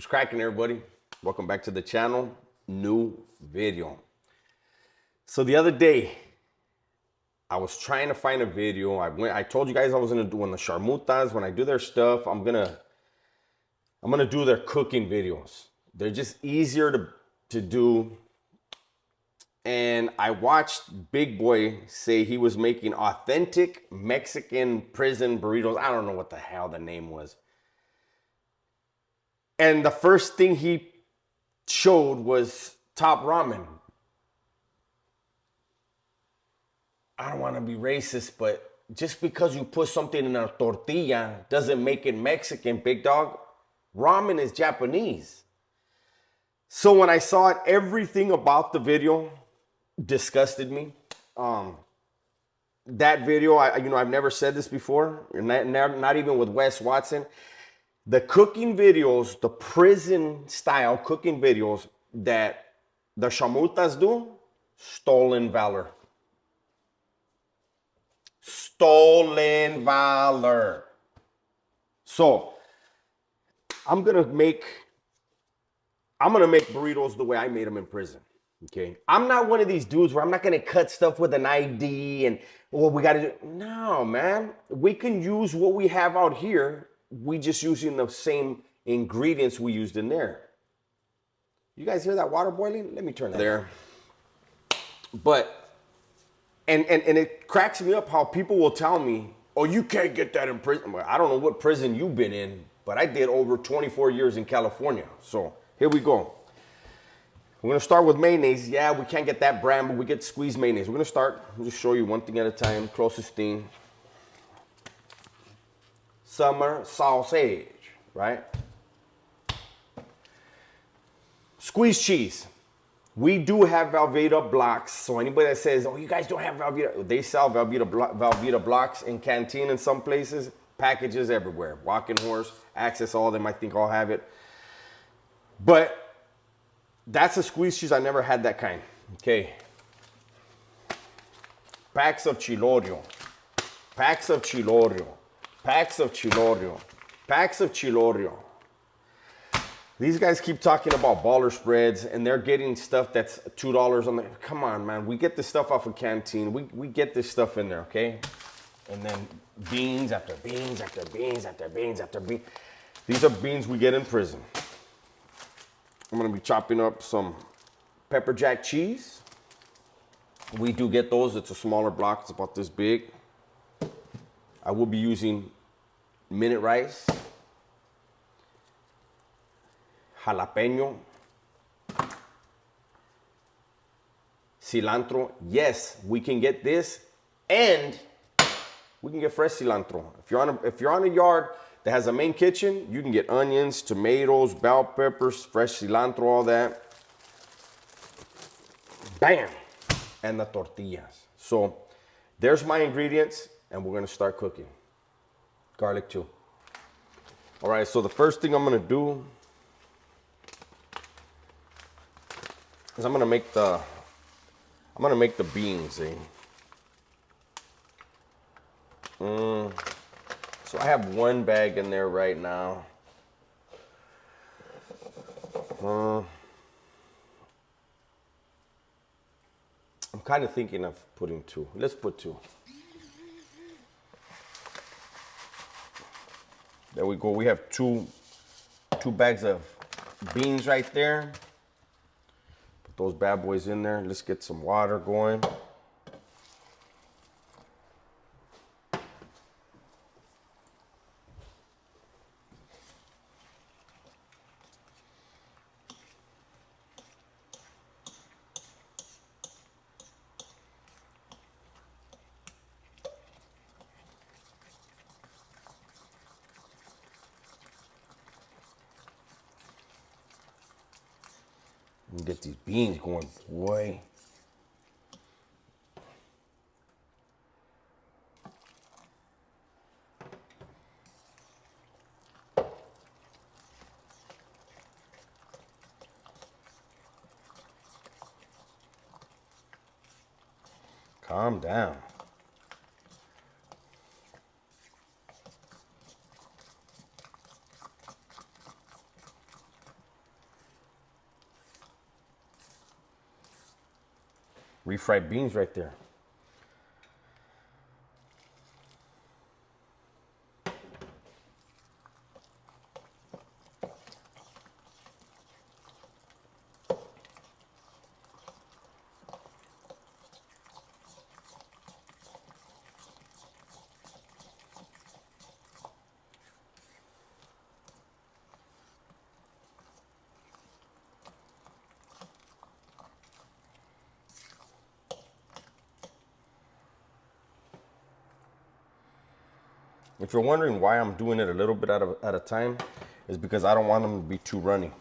What's cracking, everybody? Welcome back to the channel. New video. So the other day, I was trying to find a video. I told you guys I was gonna do when the Sharmutas, when I do their stuff, I'm gonna do their cooking videos. They're just easier to do. And I watched Big Boy say he was making authentic Mexican prison burritos. I don't know what the hell the name was. And the first thing he showed was Top Ramen. I don't want to be racist, but just because you put something in a tortilla doesn't make it Mexican, big dog. Ramen is Japanese. So when I saw it, everything about the video disgusted me. That video, I've never said this before, not even with Wes Watson. The cooking videos, the prison style cooking videos that the Shamutas do, stolen valor. Stolen valor. So I'm gonna make burritos the way I made them in prison. Okay. I'm not one of these dudes where I'm not gonna cut stuff with an ID and well, we gotta do. No, man. We can use what we have out here. We just using the same ingredients we used in there. You guys hear that water boiling? Let me turn that there. But and it cracks me up how people will tell me, oh, you can't get that in prison. Well, I don't know what prison you've been in, but I did over 24 years in California. So here we go. We're gonna start with mayonnaise. Yeah, we can't get that brand, but we get squeezed mayonnaise. We're gonna start, I'll just show you one thing at a time, closest thing. Summer sausage, right? Squeezed cheese. We do have Velveeta blocks, so anybody that says, oh, you guys don't have Velveeta, they sell Velveeta blocks in Canteen in some places, packages everywhere. Walking Horse, Access, all of them, I think all have it. But that's a squeezed cheese. I never had that kind. Okay. Packs of chilorio. Packs of chilorio. Packs of chilorio. Packs of chilorio. These guys keep talking about baller spreads and they're getting stuff that's $2 on the. Come on, man. We get this stuff off of Canteen. We get this stuff in there, okay? And then beans after beans after beans after beans after beans. These are beans we get in prison. I'm gonna be chopping up some pepper jack cheese. We do get those. It's a smaller block. It's about this big. I will be using minute rice, jalapeno, cilantro. Yes, we can get this, and we can get fresh cilantro. If you're on a yard that has a main kitchen, you can get onions, tomatoes, bell peppers, fresh cilantro, all that. Bam! And the tortillas. So there's my ingredients, and we're gonna start cooking. Garlic too. All right, so the first thing I'm gonna do is I'm gonna make the beans, eh? So I have one bag in there right now. I'm kind of thinking of putting two. Let's put two. There we go. We have two bags of beans right there. Put those bad boys in there. Let's get some water going. And get these beans going, boy. Calm down. refried beans right there. If you're wondering why I'm doing it a little bit at a time, is because I don't want them to be too runny.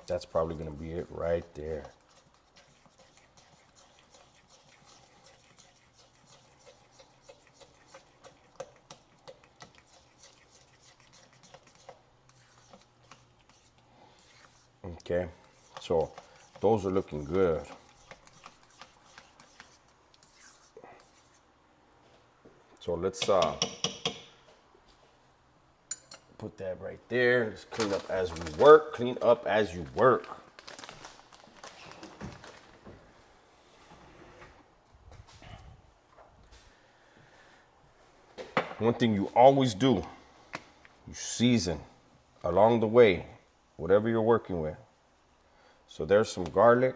That's probably gonna be it right there. Okay, so those are looking good. So let's put that right there. Let's clean up as we work. Clean up as you work. One thing you always do, you season along the way, whatever you're working with. So there's some garlic.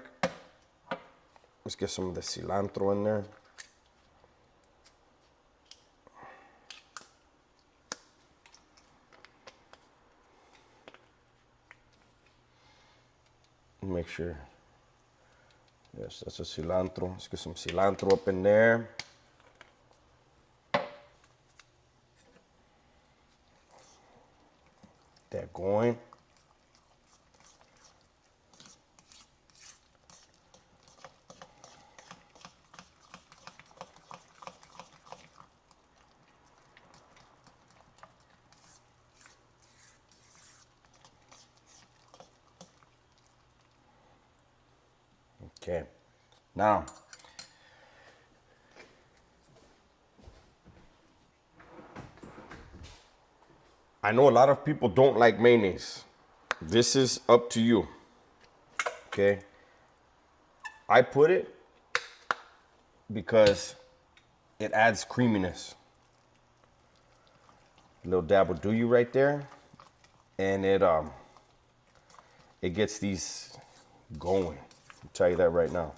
Let's get some of the cilantro in there. Make sure. Yes, that's a cilantro. Let's get some cilantro up in there. That going. Okay, now I know a lot of people don't like mayonnaise. This is up to you. Okay, I put it because it adds creaminess. A little dab will do you right there, and it gets these going. I'll tell you that right now.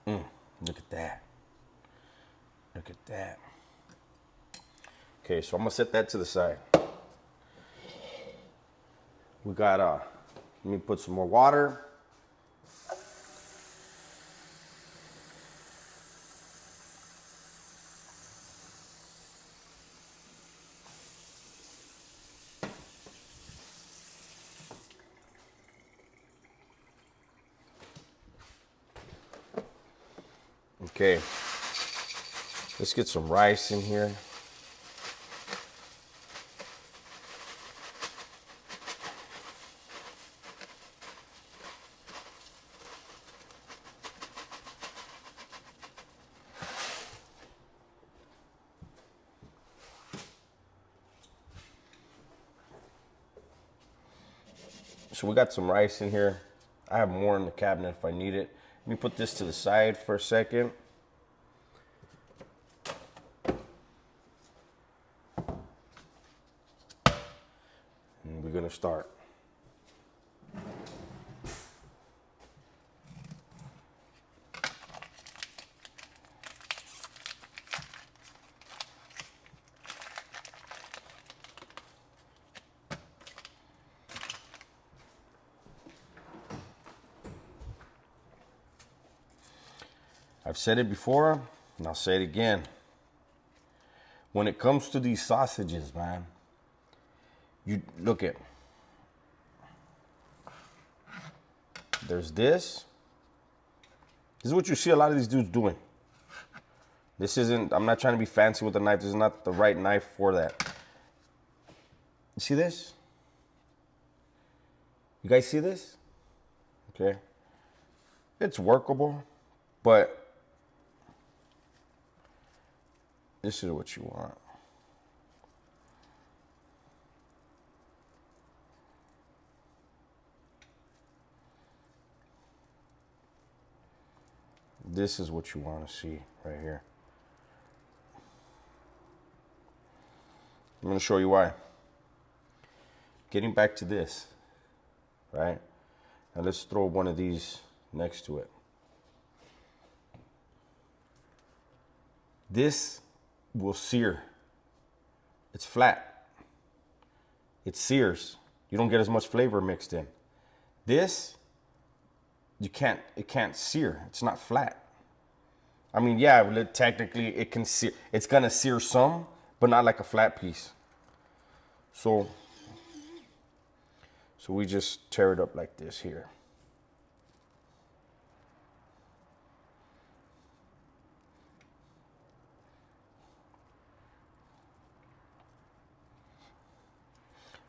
Look at that. Look at that. Okay, so I'm gonna set that to the side. We got let me put some more water. Okay, let's get some rice in here. So we got some rice in here. I have more in the cabinet if I need it. Let me put this to the side for a second. And we're gonna start. I've said it before, and I'll say it again. When it comes to these sausages, man, you look at, there's this. This is what you see a lot of these dudes doing. This isn't, I'm not trying to be fancy with the knife. This is not the right knife for that. You see this? You guys see this? Okay. It's workable, but this is what you want. This is what you want to see right here. I'm going to show you why. Getting back to this, right? Now let's throw one of these next to it. This will sear. It's flat. It sears. You don't get as much flavor mixed in. This, it can't sear. It's not flat. I mean, yeah, technically it can sear. It's gonna sear some, but not like a flat piece. So we just tear it up like this here.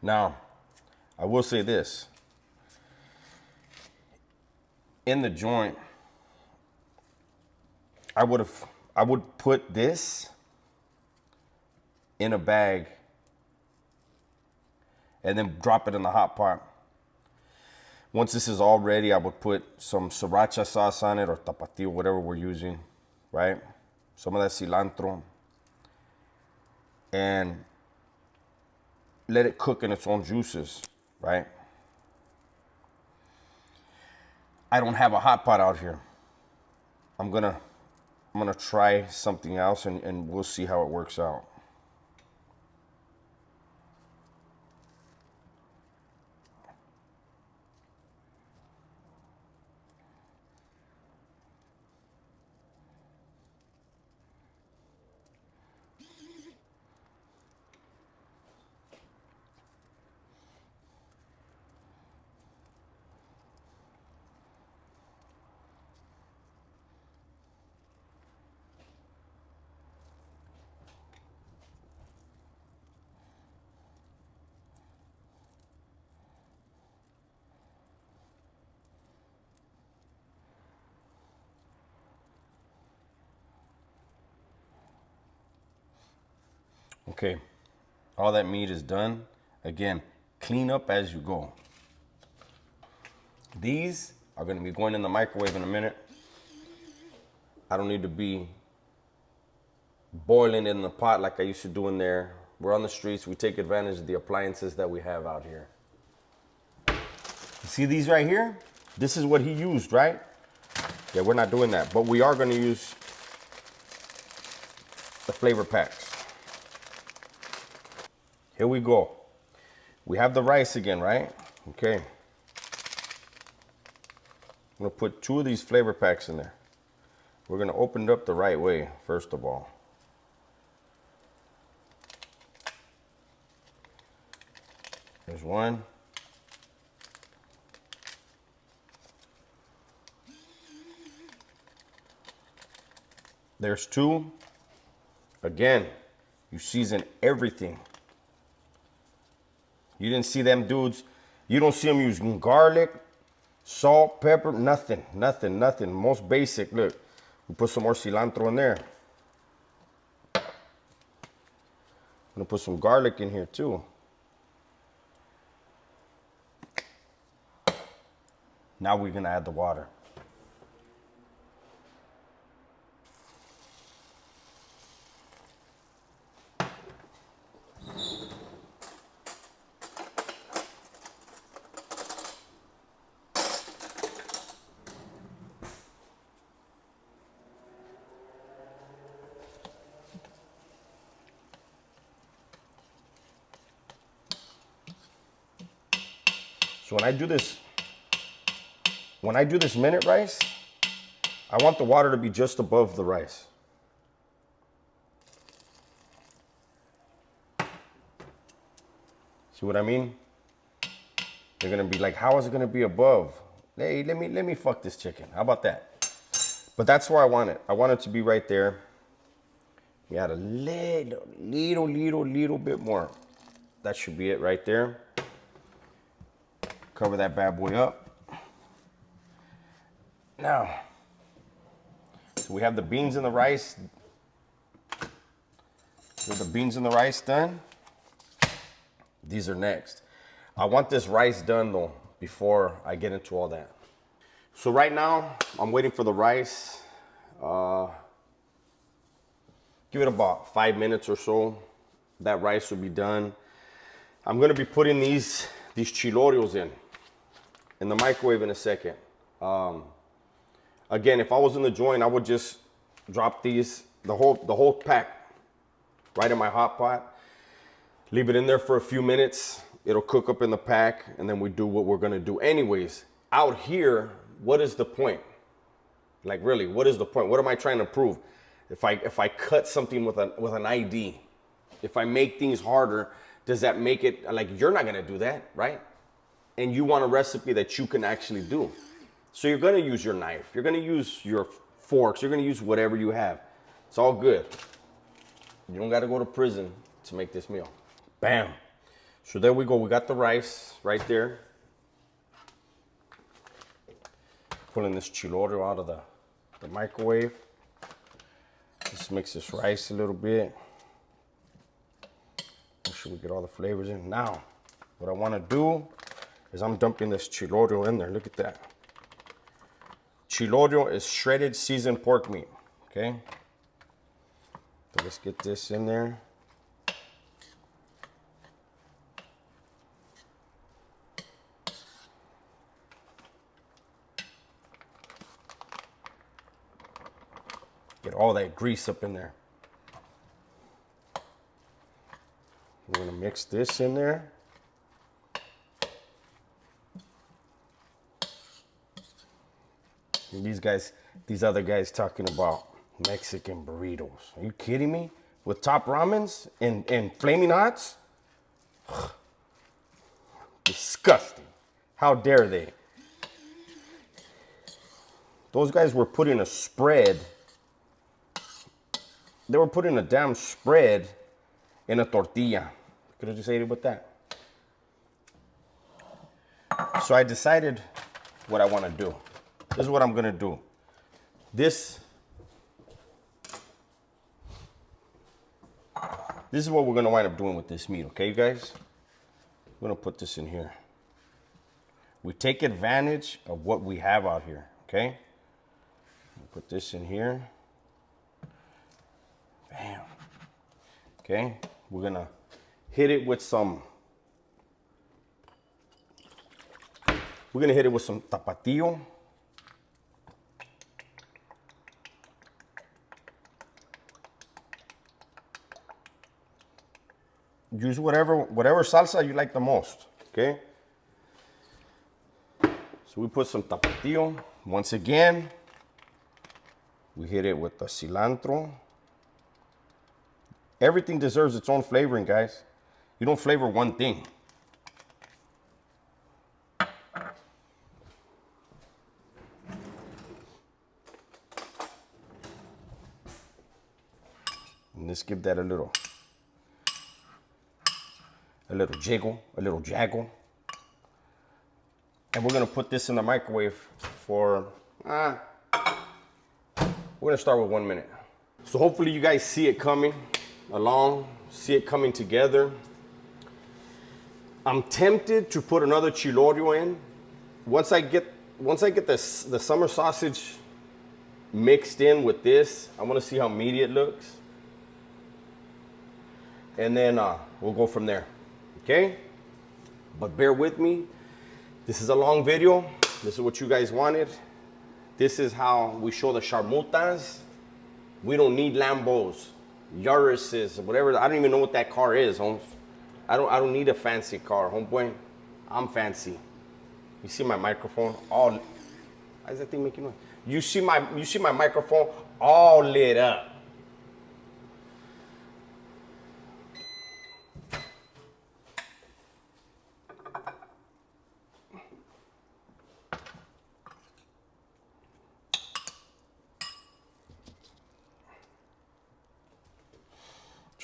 Now, I will say this. In the joint, I would put this in a bag and then drop it in the hot pot. Once this is all ready, I would put some sriracha sauce on it or tapatio, whatever we're using, right? Some of that cilantro. And let it cook in its own juices, right? I don't have a hot pot out here. I'm gonna try something else and we'll see how it works out. Okay, all that meat is done. Again, clean up as you go. These are gonna be going in the microwave in a minute. I don't need to be boiling in the pot like I used to do in there. We're on the streets, we take advantage of the appliances that we have out here. You see these right here? This is what he used, right? Yeah, we're not doing that, but we are gonna use the flavor packs. Here we go. We have the rice again, right? Okay. I'm gonna put 2 of these flavor packs in there. We're gonna open it up the right way, first of all. There's 1. There's 2. Again, you season everything. You didn't see them dudes. You don't see them using garlic, salt, pepper, nothing. Most basic. Look, we put some more cilantro in there. I'm gonna put some garlic in here too. Now we're gonna add the water. So when I do this minute rice, I want the water to be just above the rice. See what I mean? They're gonna be like, how is it gonna be above? Hey, let me fuck this chicken. How about that? But that's where I want it. I want it to be right there. We add a little bit more. That should be it right there. Cover that bad boy up. Now, so we have the beans and the rice. With the beans and the rice done, these are next. I want this rice done though before I get into all that. So right now, I'm waiting for the rice. Give it about 5 minutes or so. That rice will be done. I'm gonna be putting these chilorios in the microwave in a second. Again, if I was in the joint, I would just drop these, the whole pack, right in my hot pot. Leave it in there for a few minutes. It'll cook up in the pack, and then we do what we're gonna do. Anyways, out here, what is the point? Like really, what is the point? What am I trying to prove? If I cut something with an ID, if I make things harder, does that make it, like, you're not gonna do that, right? And you want a recipe that you can actually do. So you're gonna use your knife, you're gonna use your forks, you're gonna use whatever you have. It's all good. You don't gotta go to prison to make this meal. Bam. So there we go, we got the rice right there. Pulling this chilorio out of the microwave. Just mix this rice a little bit. Make sure we get all the flavors in. Now, what I want to do is I'm dumping this chilorio in there. Look at that. Chilorio is shredded seasoned pork meat, okay? So let's get this in there. Get all that grease up in there. We're gonna mix this in there. And these other guys talking about Mexican burritos. Are you kidding me? With top ramens and flaming hots? Disgusting. How dare they? Those guys were putting a spread. They were putting a damn spread in a tortilla. Could have just ate it with that. So I decided what I want to do. This is what I'm going to do. This is what we're going to wind up doing with this meat, okay, you guys? We're going to put this in here. We take advantage of what we have out here, okay? Put this in here. Bam. Okay, we're gonna hit it with some. We're gonna hit it with some tapatio. Use whatever salsa you like the most. Okay. So we put some tapatio. Once again, we hit it with the cilantro. Everything deserves its own flavoring, guys. You don't flavor one thing. And let's give that a little jiggle, a little jaggle. And we're gonna put this in the microwave for, we're gonna start with 1 minute. So hopefully you guys see it coming along, see it coming together. I'm tempted to put another chilorio in. Once I get the summer sausage mixed in with this, I want to see how meaty it looks. And then we'll go from there, okay? But bear with me. This is a long video. This is what you guys wanted. This is how we show the sharmutas. We don't need Lambos, Yaris's, whatever. I don't even know what that car is, Holmes. I don't need a fancy car, homeboy. I'm fancy. You see my microphone all. Why is that thing making noise? You see my microphone all lit up.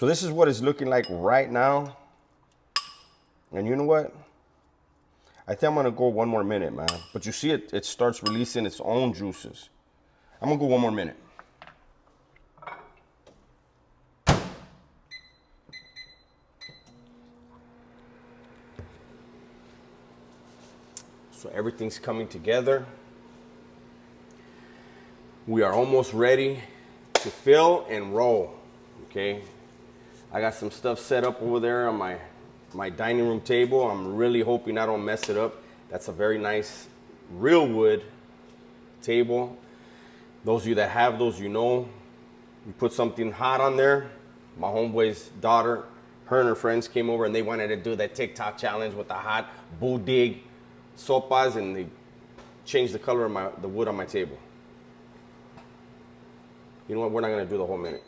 So this is what it's looking like right now. And you know what? I think I'm gonna go 1 more minute, man. But you see it starts releasing its own juices. I'm gonna go 1 more minute. So everything's coming together. We are almost ready to fill and roll, okay? I got some stuff set up over there on my dining room table. I'm really hoping I don't mess it up. That's a very nice real wood table. Those of you that have those, you know, you put something hot on there. My homeboy's daughter, her and her friends came over and they wanted to do that TikTok challenge with the hot budig sopas, and they changed the color of the wood on my table. You know what? We're not gonna do the whole minute.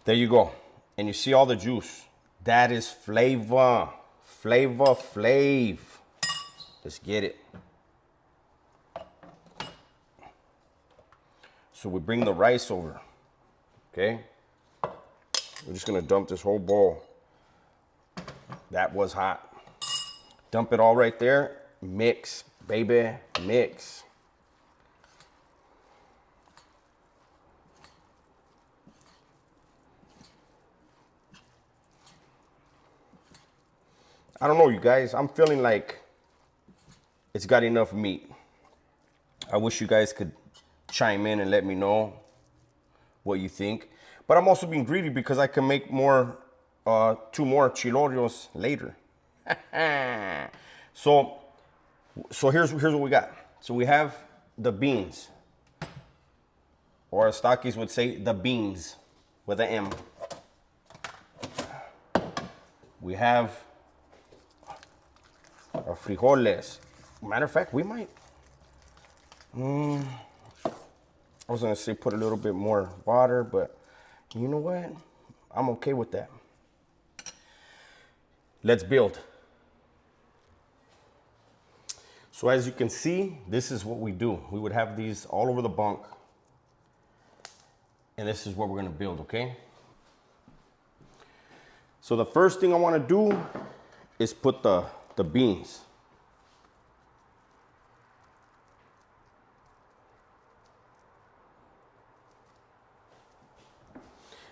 There you go. And you see all the juice. That is flavor. Flavor flav. Let's get it. So we bring the rice over, okay? We're just gonna dump this whole bowl. That was hot. Dump it all right there. Mix, baby, mix. I don't know, you guys. I'm feeling like it's got enough meat. I wish you guys could chime in and let me know what you think. But I'm also being greedy because I can make more, 2 more chilorios later. So here's what we got. So we have the beans, or as Takis would say, the beans with an M. We have our frijoles. Matter of fact, we might. I was gonna say put a little bit more water, but you know what? I'm okay with that. Let's build. So as you can see, this is what we do. We would have these all over the bunk. And this is what we're gonna build, okay? So the first thing I wanna do is put the beans.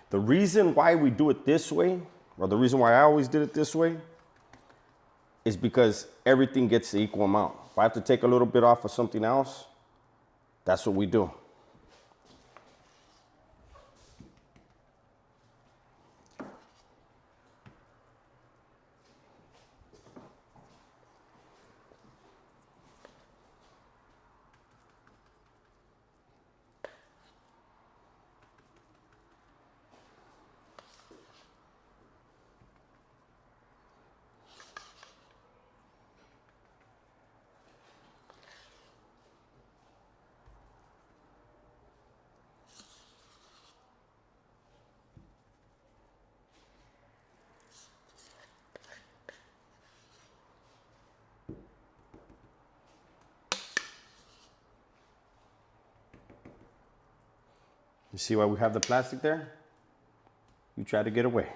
The reason why we do it this way, or the reason why I always did it this way, is because everything gets the equal amount. If I have to take a little bit off of something else, that's what we do. You see why we have the plastic there? You try to get away.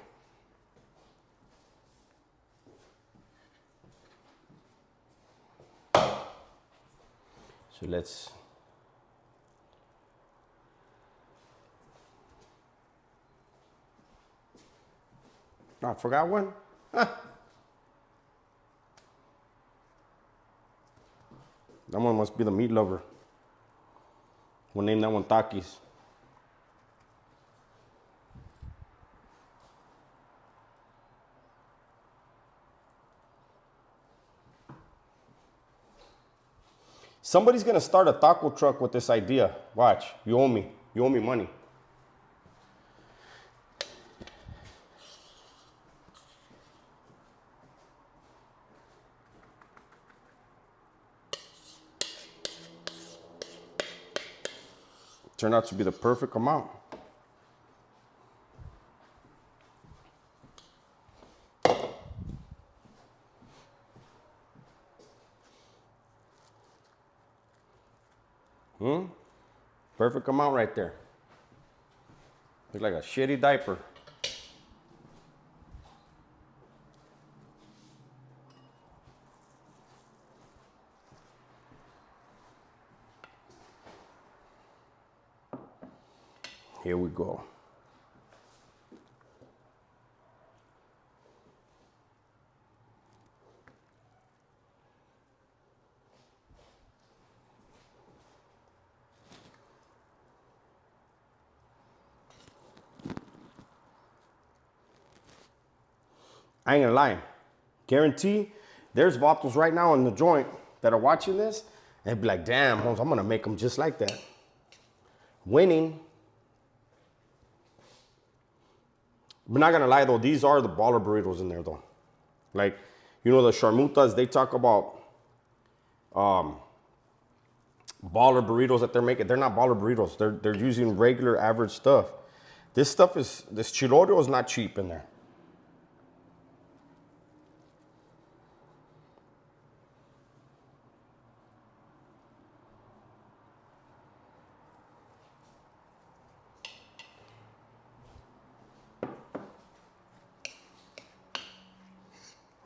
So let's I forgot one. That one must be the meat lover. We'll name that one Takis. Somebody's gonna start a taco truck with this idea. Watch, you owe me. You owe me money. Turned out to be the perfect amount. Perfect amount right there. Looks like a shitty diaper. Here we go. I ain't gonna lie. Guarantee there's vatos right now in the joint that are watching this and be like, damn, Holmes, I'm gonna make them just like that. Winning. I'm not gonna lie though, these are the baller burritos in there though. Like, you know, the charmutas, they talk about baller burritos that they're making. They're not baller burritos. They're using regular average stuff. This chilorio is not cheap in there.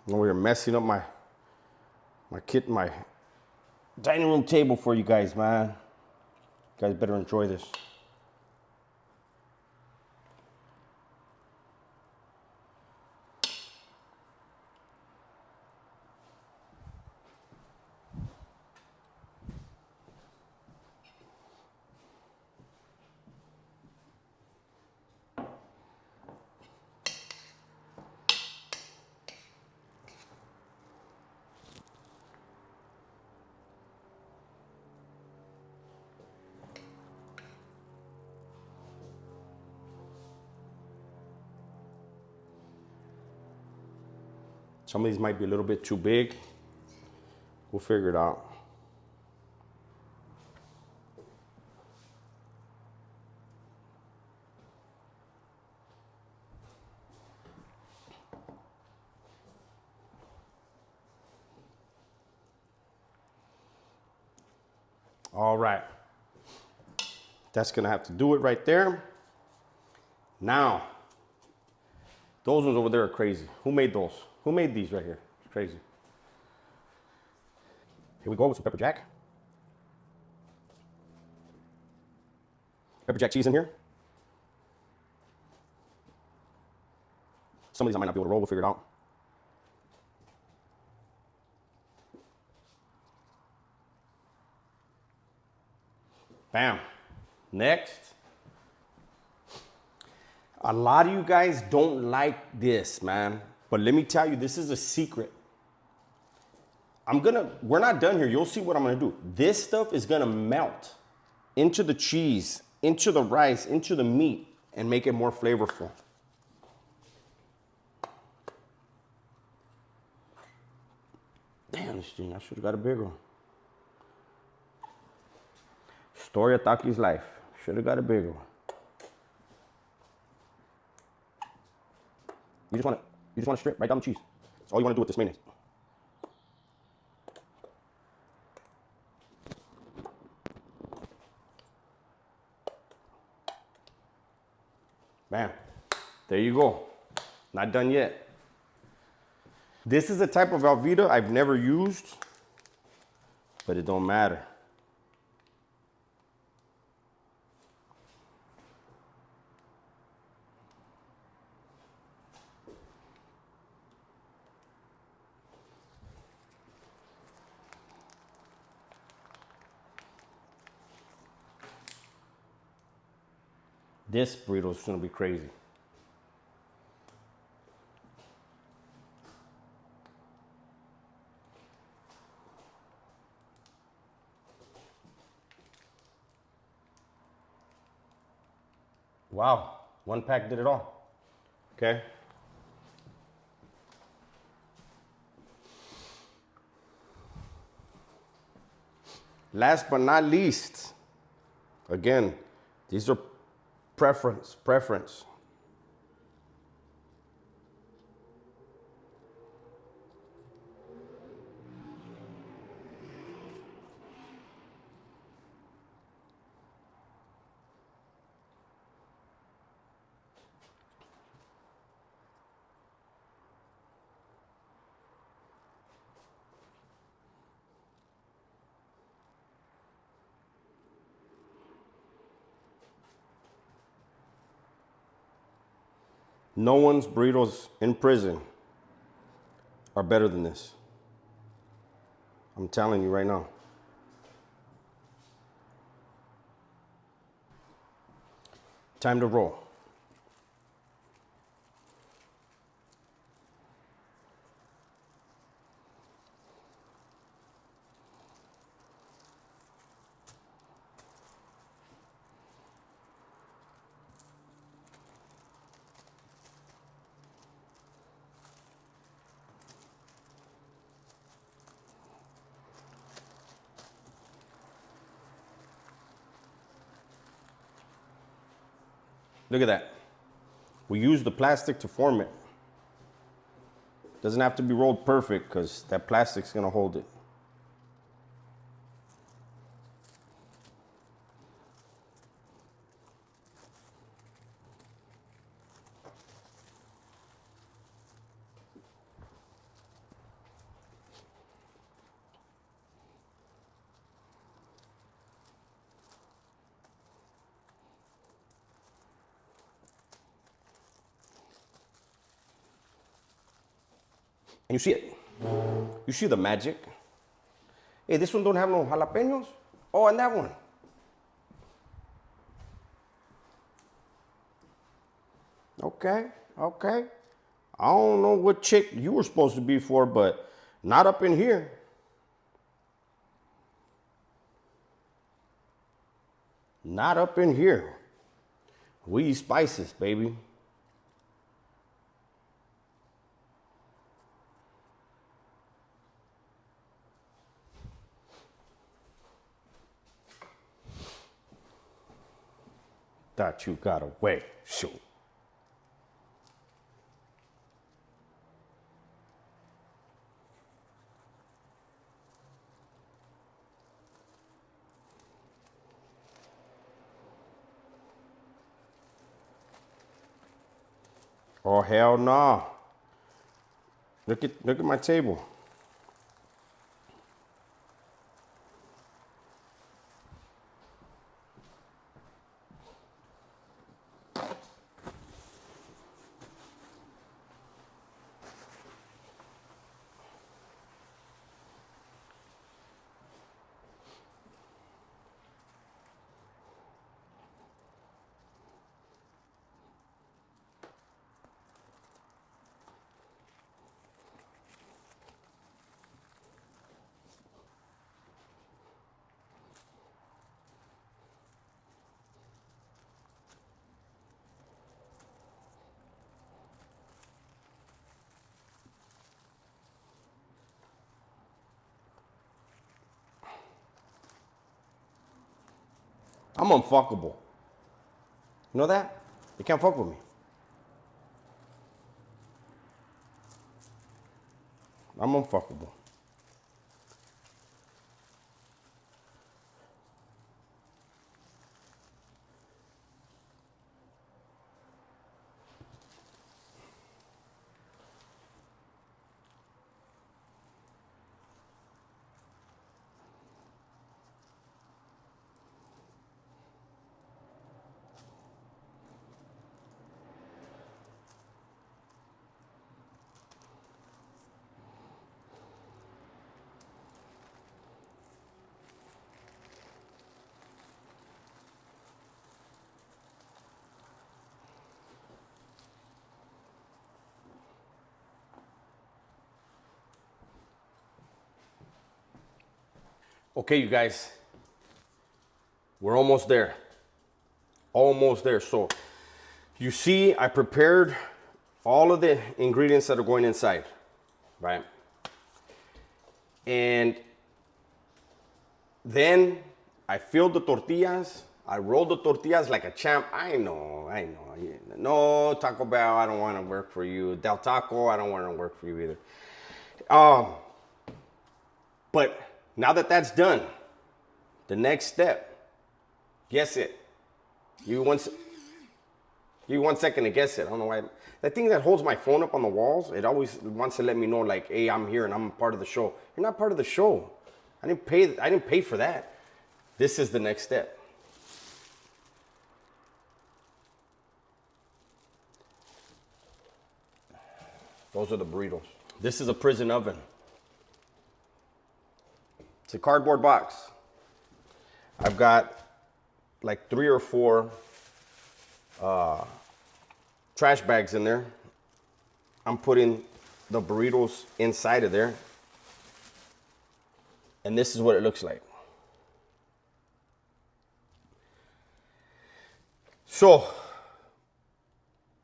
We are messing up my dining room table for you guys, man. You guys better enjoy this. Some of these might be a little bit too big. We'll figure it out. All right. That's gonna have to do it right there. Now, those ones over there are crazy. Who made those? Who made these right here? It's crazy. Here we go with some pepper jack. Pepper jack cheese in here. Some of these I might not be able to roll, we'll figure it out. Bam. Next. A lot of you guys don't like this, man. But let me tell you, this is a secret. We're not done here. You'll see what I'm gonna do. This stuff is gonna melt into the cheese, into the rice, into the meat, and make it more flavorful. Damn, this thing, I should have got a bigger one. Story of Taki's life. Should have got a bigger one. You just want to strip right down the cheese. That's all you want to do with this mayonnaise. Bam. There you go. Not done yet. This is a type of Velveeta I've never used, but it don't matter. This burrito is gonna be crazy. Wow, one pack did it all. Okay. Last but not least, again, these are preference. No one's burritos in prison are better than this. I'm telling you right now. Time to roll. Look at that. We use the plastic to form it. Doesn't have to be rolled perfect because that plastic's gonna hold it. And you see it. You see the magic. Hey, this one don't have no jalapenos. Oh, and that one. Okay, okay. I don't know what chick you were supposed to be for, but not up in here. Not up in here. We eat spices, baby. Thought you got away. Shoot. Oh, hell no. Nah. Look at my table. I'm unfuckable. You know that? You can't fuck with me. I'm unfuckable. Okay, you guys, we're almost there. Almost there. So you see, I prepared all of the ingredients that are going inside, right? And then I filled the tortillas. I rolled the tortillas like a champ. I know. No, Taco Bell, I don't want to work for you. Del Taco, I don't want to work for you either. But now that that's done, the next step, guess it. You one second to guess it. I don't know why. That thing that holds my phone up on the walls, it always wants to let me know, like, hey, I'm here and I'm part of the show. You're not part of the show. I didn't pay for that. This is the next step. Those are the burritos. This is a prison oven. It's a cardboard box. I've got like 3 or 4 trash bags in there. I'm putting the burritos inside of there. And this is what it looks like. So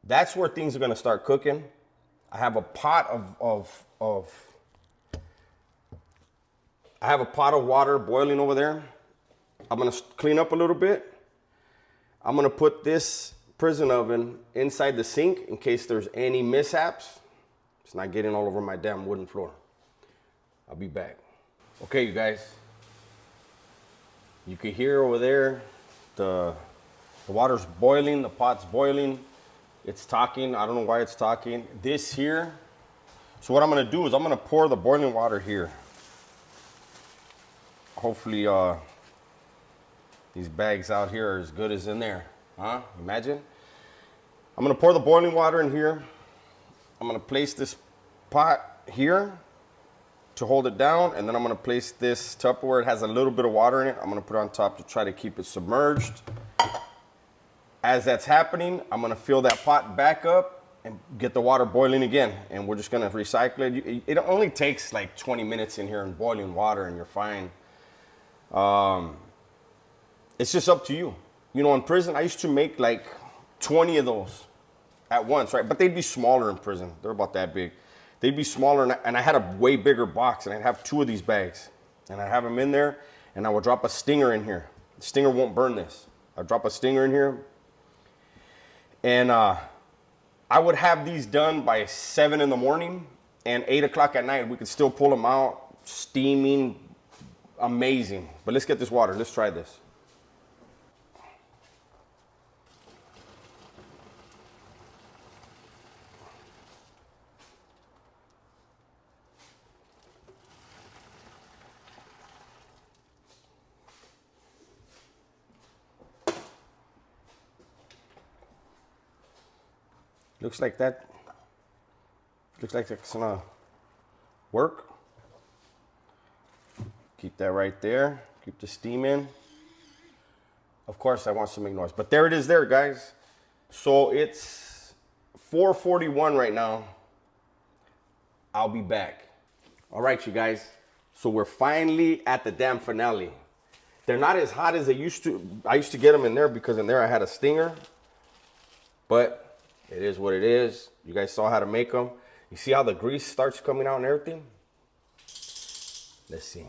that's where things are gonna start cooking. I have a pot I have a pot of water boiling over there. I'm gonna clean up a little bit. I'm gonna put this prison oven inside the sink in case there's any mishaps. It's not getting all over my damn wooden floor. I'll be back. Okay, you guys. You can hear over there the water's boiling, the pot's boiling. It's talking. I don't know why it's talking. This here. So what I'm gonna do is I'm gonna pour the boiling water here. Hopefully these bags out here are as good as in there. Huh? Imagine. I'm gonna pour the boiling water in here. I'm gonna place this pot here to hold it down, and then I'm gonna place this Tupperware. It has a little bit of water in it. I'm gonna put it on top to try to keep it submerged. As that's happening, I'm gonna fill that pot back up and get the water boiling again. And we're just gonna recycle it. It only takes like 20 minutes in here in boiling water and you're fine. It's just up to you. You know, in prison, I used to make like 20 of those at once, right? But they'd be smaller in prison. They're about that big. They'd be smaller, and I had a way bigger box, and I'd have 2 of these bags. And I'd have them in there, and I would drop a stinger in here. The stinger won't burn this. I'd drop a stinger in here, and I would have these done by 7 in the morning, and 8 o'clock at night, we could still pull them out, steaming, amazing. But let's get this water. Let's try this. Looks like it's gonna work. Keep that right there. Keep the steam in. Of course, I want to make noise, but there it is there, guys. So it's 4:41 right now. I'll be back. All right, you guys. So we're finally at the damn finale. They're not as hot as they used to. I used to get them in there because in there I had a stinger, but it is what it is. You guys saw how to make them. You see how the grease starts coming out and everything? Let's see.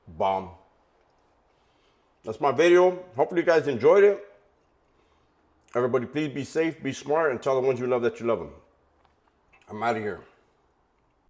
Bomb. That's my video. Hopefully you guys enjoyed it. Everybody, please be safe, be smart, and tell the ones you love that you love them. I'm out of here.